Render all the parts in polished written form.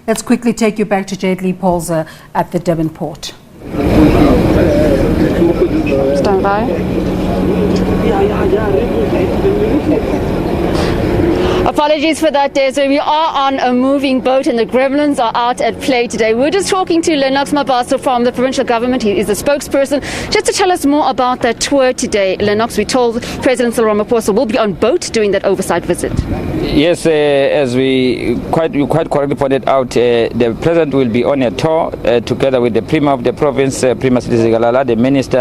Let's quickly take you back to Lee Paulse at the Durban port. Stand by. Apologies for that, Desiree. We are on a moving boat and the gremlins are out at play today. We're just talking to Lennox Mabaso from the provincial government. He is the spokesperson. Just to tell us more about that tour today, Lennox, we told President Cyril Ramaphosa will be on boat doing that oversight visit. Yes, as you quite correctly pointed out, the President will be on a tour together with the Premier of the province, Premier Sigalala, the Minister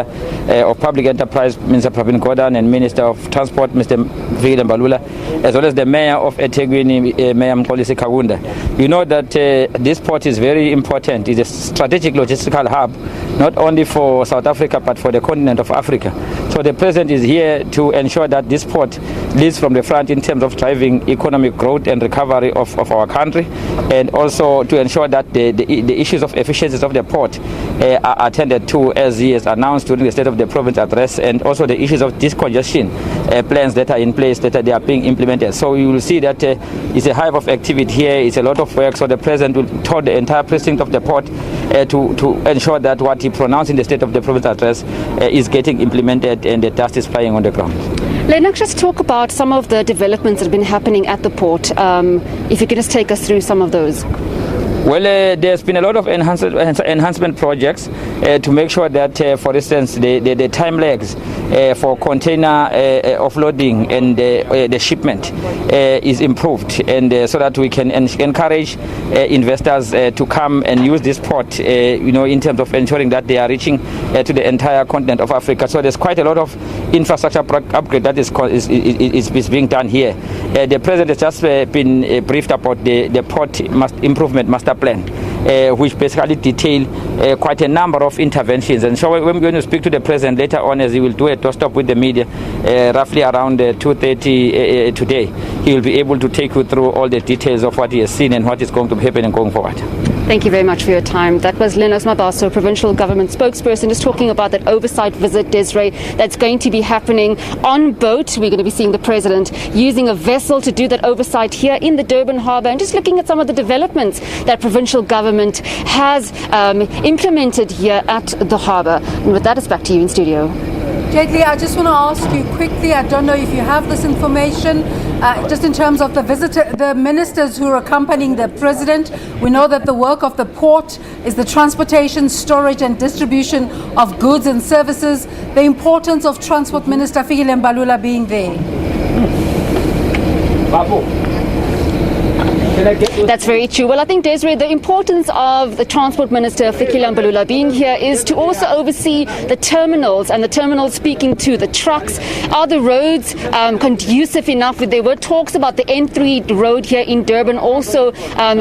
of Public Enterprise, Minister Pravin Gordhan, and Minister of Transport, Mr. Cyril Ramaphosa, as well as the Mayor of eThekwini, Mayor Paulse Kagunda. You know that this port is very important. It's a strategic logistical hub, not only for South Africa but for the continent of Africa. So the President is here to ensure that this port leads from the front in terms of driving economic growth and recovery of our country, and also to ensure that the issues of efficiencies of the port are attended to, as he has announced during the State of the Province address, and also the issues of discongestion plans that are in place, that they are being implemented. So you will see that it's a hive of activity here. It's a lot of work. So the President will tour the entire precinct of the port to ensure that what he pronounced in the State of the Province address is getting implemented and the dust is flying on the ground. Lennox, just talk about some of the developments that have been happening at the port. If you could just take us through some of those. Well, there's been a lot of enhancement projects to make sure that, for instance, the time lags for container offloading and the shipment is improved, and so that we can encourage investors to come and use this port, in terms of ensuring that they are reaching to the entire continent of Africa. So there's quite a lot of infrastructure upgrade that is being done here. The President has just been briefed about the port improvement master plan, which basically detail quite a number of interventions. And so we're going to speak to the President later on, as he will do a doorstop with the media roughly around 2:30 today. He will be able to take you through all the details of what he has seen and what is going to happen and going forward. Thank you very much for your time. That was Lennox Mabaso, provincial government spokesperson, just talking about that oversight visit, Desiree, that's going to be happening on boat. We're going to be seeing the President using a vessel to do that oversight here in the Durban harbour, and just looking at some of the developments that provincial government has implemented here at the harbour. And with that, it's back to you in studio. Lee, I just want to ask you quickly, I don't know if you have this information, just in terms of the ministers who are accompanying the President. We know that the work of the port is the transportation, storage and distribution of goods and services. The importance of Transport Minister Fikile Mbalula being there. That's very true. Well, I think, Desiree, the importance of the Transport Minister, Fikile Mbalula, being here is to also oversee the terminals, and the terminals speaking to the trucks. Are the roads conducive enough? There were talks about the N3 road here in Durban also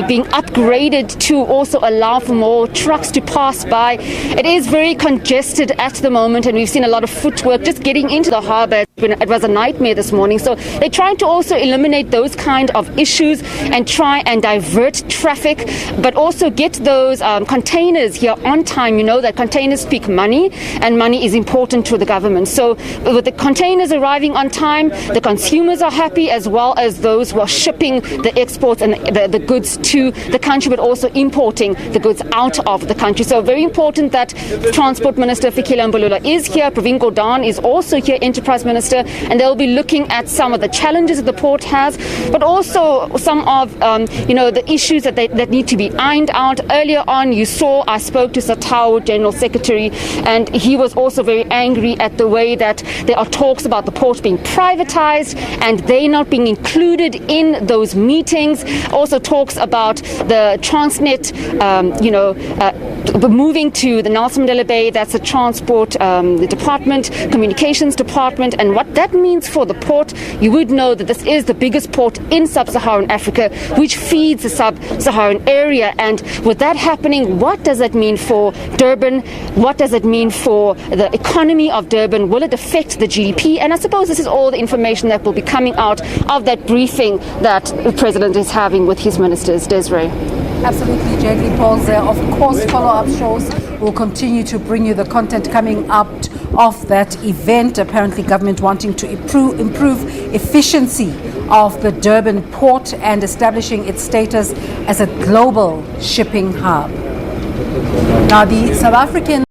being upgraded to also allow for more trucks to pass by. It is very congested at the moment, and we've seen a lot of footwork just getting into the harbour. It was a nightmare this morning. So they're trying to also eliminate those kind of issues and try and divert traffic, but also get those containers here on time. You know that containers speak money, and money is important to the government. So with the containers arriving on time, the consumers are happy, as well as those who are shipping the exports and the goods to the country, but also importing the goods out of the country. So very important that Transport Minister Fikile Mbalula is here. Pravin Gordhan is also here, Enterprise Minister, and they'll be looking at some of the challenges that the port has, but also some of the issues that need to be ironed out. Earlier on, I spoke to Satao, General Secretary, and he was also very angry at the way that there are talks about the port being privatized and they not being included in those meetings. Also talks about the Transnet, moving to the Nelson Mandela Bay. That's the transport department, communications department, and what that means for the port. You would know that this is the biggest port in sub-Saharan Africa, which feeds the sub-Saharan area. And with that happening, what does that mean for Durban? What does it mean for the economy of Durban? Will it affect the GDP? And I suppose this is all the information that will be coming out of that briefing that the President is having with his ministers. Desiree. Absolutely, Jackie Paulse there. Of course, follow-up shows will continue to bring you the content coming up of that event. Apparently, government wanting to improve efficiency of the Durban port and establishing its status as a global shipping hub. Now, the South African